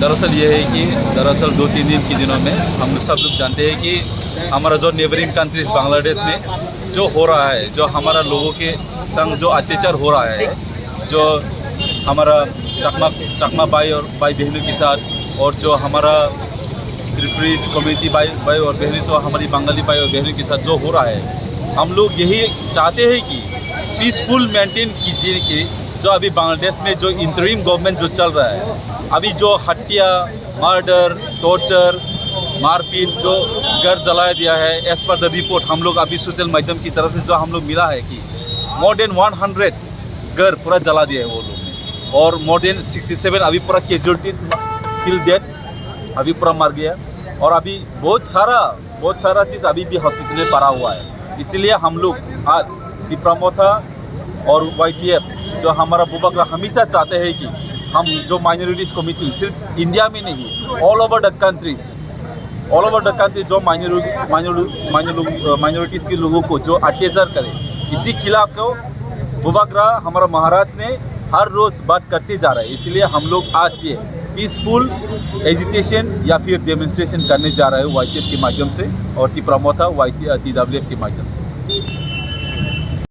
दरअसल ये है कि दरअसल 2-3 दिन के दिनों में हम सब लोग जानते हैं कि हमारा जो नेबरिंग कंट्रीज बांग्लादेश में जो हो रहा है, जो हमारा लोगों के संग जो अत्याचार हो रहा है, जो हमारा चकमा भाई और भाई बहनों के साथ, और जो हमारा त्रिपुरीज कम्युनिटी भाई और बहनें जो हमारी बंगाली भाई और बहनों के साथ जो हो रहा है, हम लोग यही चाहते हैं कि पीसफुल मेंटेन कीजिए कि जो अभी बांग्लादेश में जो इंटरिम गवर्नमेंट जो चल रहा है, अभी जो हत्या, मर्डर, टॉर्चर, मारपीट, जो घर जला दिया है, एज पर द रिपोर्ट हम लोग अभी सोशल माध्यम की तरफ से जो हम लोग मिला है कि मोर देन 100 घर पूरा जला दिया है वो लोग, और मोर देन 67 अभी पूरा कैजुअलिटीज किल डेथ अभी पूरा मर गया, और अभी बहुत सारा चीज़ अभी भी हॉस्पिटल में पड़ा हुआ है। इसीलिए हम लोग आज तिप्रामोथा और YTF जो हमारा बुबकरा हमेशा चाहते हैं कि हम जो माइनॉरिटीज़ कम्युनिटी सिर्फ इंडिया में नहीं, ऑल ओवर द कंट्री जो माइनॉरिटीज़ के लोगों को जो अत्याचार करे, इसी खिलाफ को बुबकरा हमारा महाराज ने हर रोज़ बात करते जा रहा है। इसलिए हम लोग आज ये पीसफुल एजिटेशन या फिर डेमोन्स्ट्रेशन करने जा रहे हैं YTF के माध्यम से और तिप्रामोथा TWF के माध्यम से।